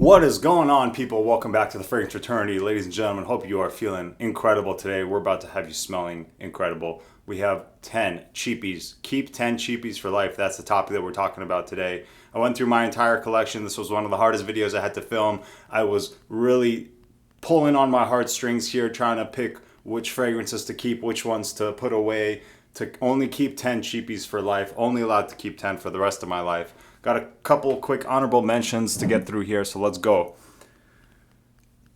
What is going on, people? Welcome back to the Fragrance Fraternity. Ladies and gentlemen, hope you are feeling incredible today. We're about to have you smelling incredible. We have 10 cheapies. Keep 10 cheapies for life. That's the topic that we're talking about today. I went through my entire collection. This was one of the hardest videos I had to film. I was really pulling on my heartstrings here, trying to pick which fragrances to keep, which ones to put away, to only keep 10 cheapies for life, only allowed to keep 10 for the rest of my life. Got a couple quick honorable mentions to get through here, so let's go.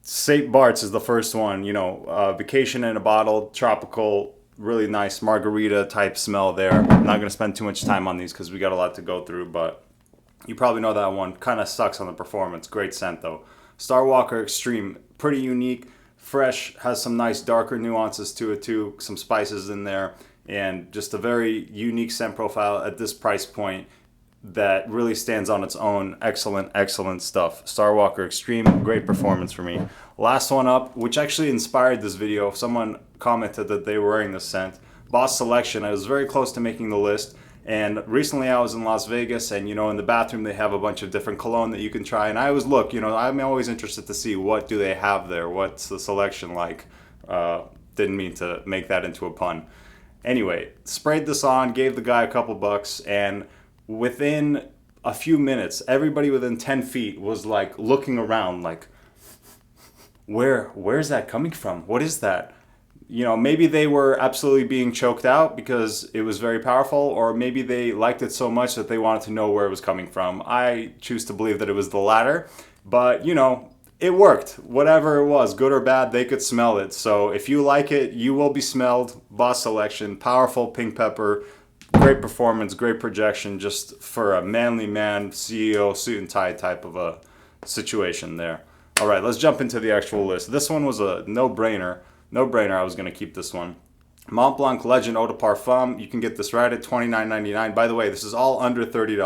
St. Barts is the first one. Vacation in a bottle, tropical, really nice margarita type smell there. I'm not going to spend too much time on these because we got a lot to go through, but you probably know that one. Kind of sucks on the performance. Great scent though. Starwalker Extreme, pretty unique, fresh, has some nice darker nuances to it too, some spices in there, and just a very unique scent profile at this price point that really stands on its own. Excellent stuff. Starwalker Extreme, great performance for me. Last one up, which actually inspired this video. Someone commented that they were wearing this scent. Boss Selection. I was very close to making the list, and recently I was in Las Vegas, and in the bathroom they have a bunch of different cologne that you can try, and I always look, I'm always interested to see what do they have there, what's the selection like. Didn't mean to make that into a pun. Anyway, sprayed this on, gave the guy a couple bucks, and within a few minutes, everybody within 10 feet was like looking around like, where's that coming from? What is that? Maybe they were absolutely being choked out because it was very powerful, or maybe they liked it so much that they wanted to know where it was coming from. I choose to believe that it was the latter, but it worked. Whatever it was, good or bad, they could smell it. So if you like it, you will be smelled. Boss Selection, powerful pink pepper. Great performance, great projection, just for a manly man, CEO, suit and tie type of a situation there. All right, let's jump into the actual list. This one was a no-brainer. I was going to keep this one. Montblanc Legend Eau de Parfum. You can get this right at $29.99. By the way, this is all under $30.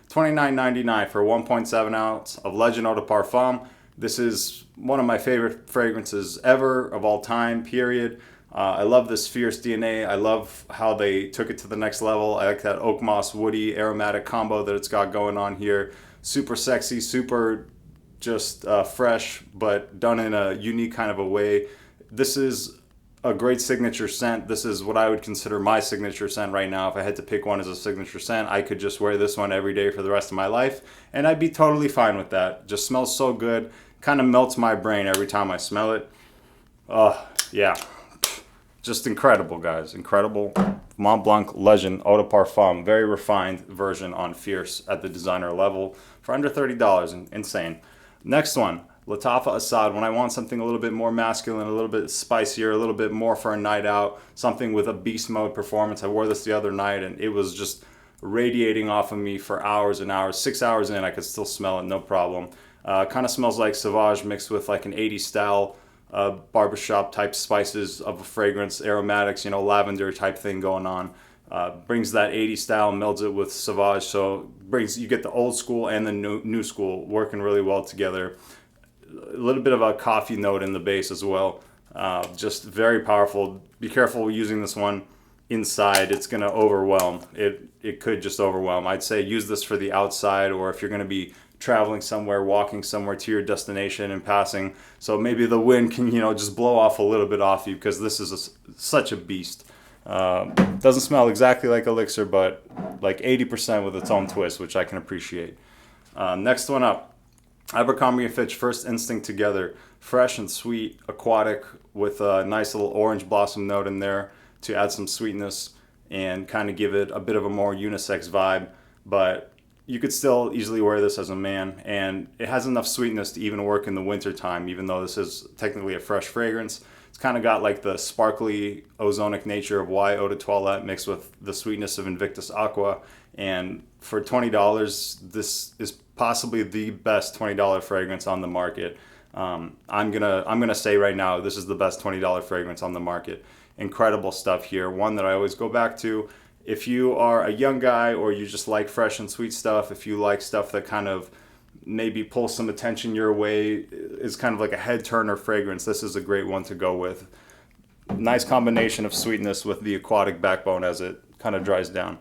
$29.99 for 1.7 ounce of Legend Eau de Parfum. This is one of my favorite fragrances ever, of all time, period. I love this fierce DNA. I love how they took it to the next level. I like that oak moss woody aromatic combo that it's got going on here. Super sexy, super just fresh, but done in a unique kind of a way. This is a great signature scent. This is what I would consider my signature scent right now. If I had to pick one as a signature scent, I could just wear this one every day for the rest of my life, and I'd be totally fine with that. Just smells so good. Kind of melts my brain every time I smell it. Yeah. Just incredible, guys. Incredible. Montblanc Legend Eau de Parfum. Very refined version on Fierce at the designer level for under $30. Insane. Next one. Lattafa Asad. When I want something a little bit more masculine, a little bit spicier, a little bit more for a night out, something with a beast mode performance. I wore this the other night and it was just radiating off of me for hours and hours. 6 hours in, I could still smell it, no problem. Kind of smells like Sauvage mixed with like an 80s style barbershop type spices of a fragrance, aromatics, lavender type thing going on. Brings that 80s style, melds it with Sauvage, so you get the old school and the new school working really well together. A little bit of a coffee note in the base as well. Just very powerful. Be careful using this one inside. It's going to overwhelm. It could just overwhelm. I'd say use this for the outside, or if you're going to be traveling somewhere, walking somewhere to your destination and passing, so maybe the wind can just blow off a little bit off you, because this is such a beast. Doesn't smell exactly like Elixir, but like 80% with its own twist, which I can appreciate. Next one up, Abercrombie Fitch First Instinct Together. Fresh and sweet, aquatic, with a nice little orange blossom note in there to add some sweetness and kind of give it a bit of a more unisex vibe, but you could still easily wear this as a man, and it has enough sweetness to even work in the winter time, even though this is technically a fresh fragrance. It's kind of got like the sparkly ozonic nature of Y Eau de Toilette mixed with the sweetness of Invictus Aqua, and for $20, this is possibly the best $20 fragrance on the market. I'm gonna say right now, this is the best $20 fragrance on the market. Incredible stuff here. One that I always go back to. If you are a young guy, or you just like fresh and sweet stuff, if you like stuff that kind of maybe pulls some attention your way, is kind of like a head turner fragrance, this is a great one to go with. Nice combination of sweetness with the aquatic backbone as it kind of dries down.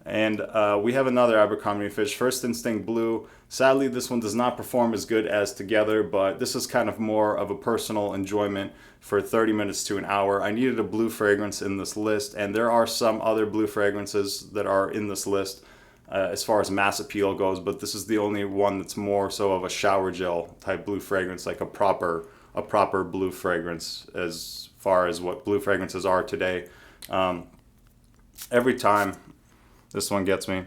And we have another Abercrombie Fitch, First Instinct Blue. Sadly, this one does not perform as good as Together, but this is kind of more of a personal enjoyment for 30 minutes to an hour. I needed a blue fragrance in this list, and there are some other blue fragrances that are in this list as far as mass appeal goes, but this is the only one that's more so of a shower gel type blue fragrance, like a proper blue fragrance as far as what blue fragrances are today. Every time this one gets me.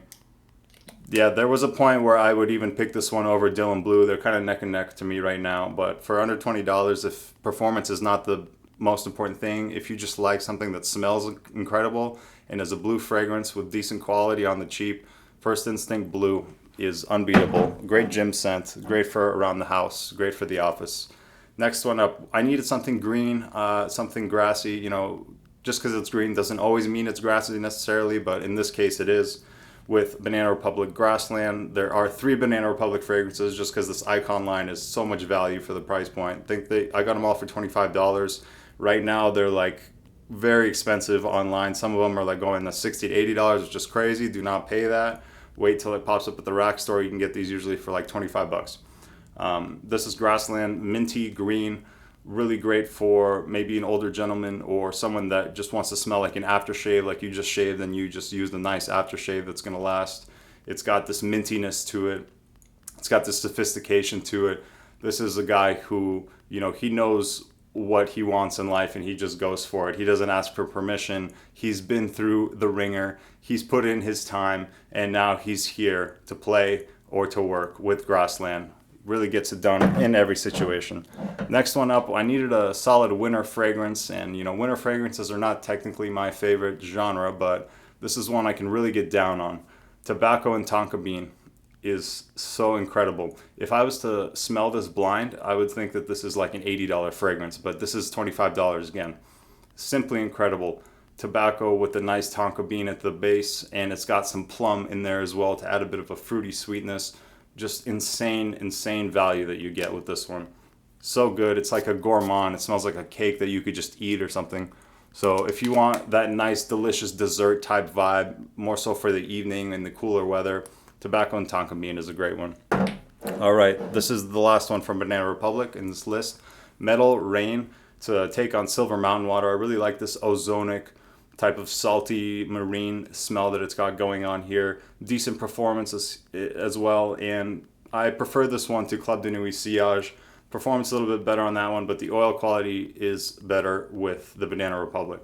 Yeah, there was a point where I would even pick this one over Dylan Blue. They're kind of neck and neck to me right now, but for under $20, if performance is not the most important thing, if you just like something that smells incredible and is a blue fragrance with decent quality on the cheap, First Instinct Blue is unbeatable. Great gym scent, great for around the house, great for the office. Next one up, I needed something green, something grassy. You know, just because it's green doesn't always mean it's grassy necessarily, but in this case it is. With Banana Republic Grassland, there are 3 Banana Republic fragrances just because this icon line is so much value for the price point. I got them all for $25. Right now they're like very expensive online. Some of them are like going to $60 to $80, which is crazy. Do not pay that. Wait till it pops up at the rack store. You can get these usually for like 25 bucks. This is Grassland Minty Green. Really great for maybe an older gentleman or someone that just wants to smell like an aftershave, like you just shaved and you just used a nice aftershave that's going to last. It's got this mintiness to it. It's got this sophistication to it. This is a guy who, you know, he knows what he wants in life and he just goes for it. He doesn't ask for permission. He's been through the ringer. He's put in his time and now he's here to play or to work with Grassland. Really gets it done in every situation. Next one up, I needed a solid winter fragrance, and you know, winter fragrances are not technically my favorite genre, but this is one I can really get down on. Tobacco and Tonka bean is so incredible. If I was to smell this blind, I would think that this is like an $80 fragrance, but this is $25 again. Simply incredible. Tobacco with a nice Tonka bean at the base, and it's got some plum in there as well to add a bit of a fruity sweetness. Just insane value that you get with this one. So good. It's like a gourmand. It smells like a cake that you could just eat or something. So if you want that nice, delicious dessert type vibe, more so for the evening and the cooler weather, Tobacco and Tonka bean is a great one. All right, this is the last one from Banana Republic in this list. Metal Rain to take on Silver Mountain Water. I really like this ozonic type of salty marine smell that it's got going on here. Decent performance as well, and I prefer this one to Club de Nuit Sillage. Performance a little bit better on that one, but the oil quality is better with the Banana Republic.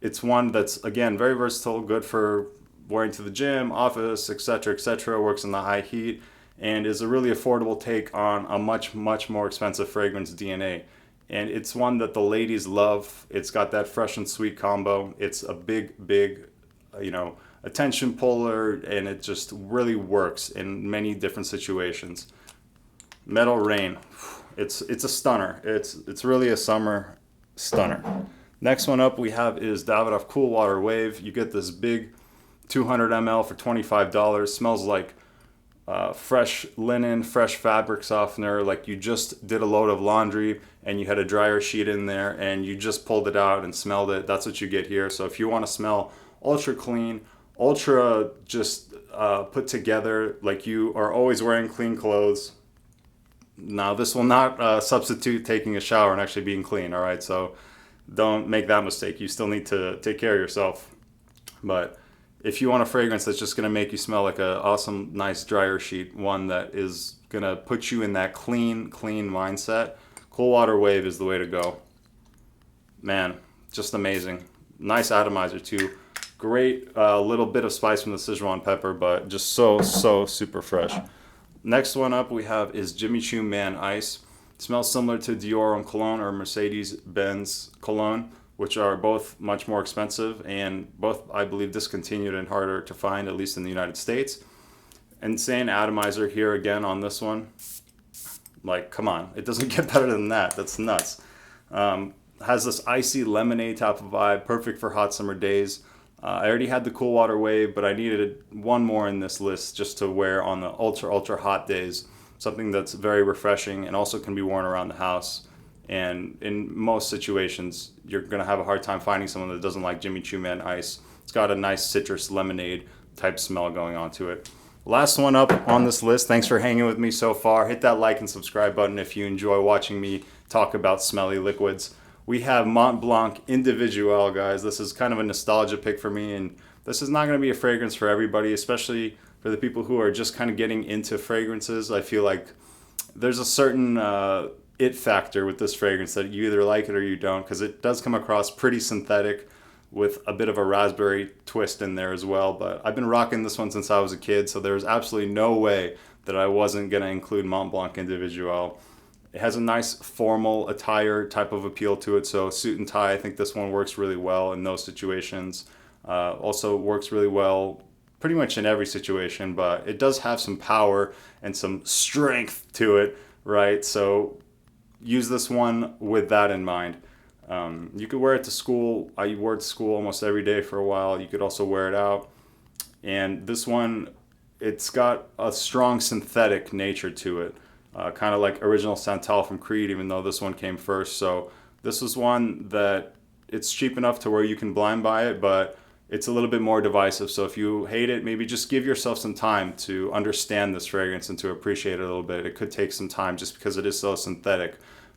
It's one that's, again, very versatile, good for wearing to the gym, office, etc., works in the high heat, and is a really affordable take on a much more expensive fragrance, DNA. And it's one that the ladies love. It's got that fresh and sweet combo. It's a big, you know, attention puller, and it just really works in many different situations. Metal Rain, it's a stunner. It's really a summer stunner. Next one up we have is Davidoff Coolwater Wave. You get this big 200 ml for $25. Smells like fresh linen, fresh fabric softener, like you just did a load of laundry and you had a dryer sheet in there and you just pulled it out and smelled it. That's what you get here. So if you want to smell ultra clean, ultra just put together, like you are always wearing clean clothes. Now this will not substitute taking a shower and actually being clean, all right? So don't make that mistake. You still need to take care of yourself. But if you want a fragrance that's just going to make you smell like an awesome, nice dryer sheet, one that is going to put you in that clean mindset, Coolwater Wave is the way to go. Man, just amazing. Nice atomizer too. Great little bit of spice from the Sichuan pepper, but just so super fresh. Next one up we have is Choo Man Ice. It smells similar to Dior and Cologne or Mercedes-Benz Cologne, which are both much more expensive and both, I believe, discontinued and harder to find, at least in the United States. Insane atomizer here again on this one. Like, come on, it doesn't get better than that. That's nuts. Has this icy lemonade type of vibe, perfect for hot summer days. I already had the Coolwater Wave, but I needed one more in this list just to wear on the ultra hot days. Something that's very refreshing and also can be worn around the house. And in most situations, you're going to have a hard time finding someone that doesn't like Choo Man Ice. It's got a nice citrus lemonade type smell going on to it. Last one up on this list. Thanks for hanging with me so far. Hit that like and subscribe button if you enjoy watching me talk about smelly liquids. We have Montblanc Individuel, guys. This is kind of a nostalgia pick for me, and this is not going to be a fragrance for everybody, especially for the people who are just kind of getting into fragrances. I feel like there's a certain it factor with this fragrance that you either like it or you don't, because it does come across pretty synthetic with a bit of a raspberry twist in there as well. But I've been rocking this one since I was a kid, so there's absolutely no way that I wasn't going to include Montblanc Individuel. It has a nice formal attire type of appeal to it, so suit and tie, I think this one works really well in those situations. Also works really well pretty much in every situation, but it does have some power and some strength to it, right? So use this one with that in mind. You could wear it to school. I wore it to school almost every day for a while. You could also wear it out. And this one, it's got a strong synthetic nature to it. Kind of like Original Santal from Creed, even though this one came first. So this is one that it's cheap enough to where you can blind buy it, but it's a little bit more divisive. So if you hate it, maybe just give yourself some time to understand this fragrance and to appreciate it a little bit. It could take some time just because it is so synthetic.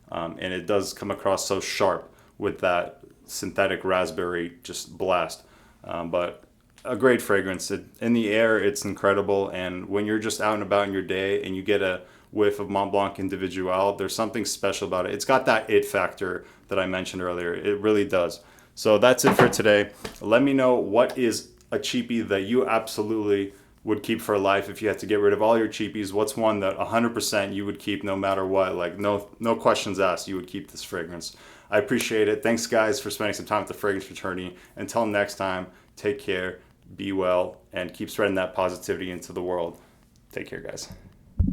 And it does come across so sharp with that synthetic raspberry just blast. But a great fragrance. In the air, it's incredible. And when you're just out and about in your day and you get a whiff of Montblanc Individuel, there's something special about it. It's got that it factor that I mentioned earlier. It really does. So that's it for today. Let me know what is a cheapie that you absolutely would keep for life if you had to get rid of all your cheapies. What's one that 100% you would keep no matter what? Like no questions asked, you would keep this fragrance. I appreciate it. Thanks guys for spending some time at the Fragrance Fraternity. Until next time, take care, be well, and keep spreading that positivity into the world. Take care, guys.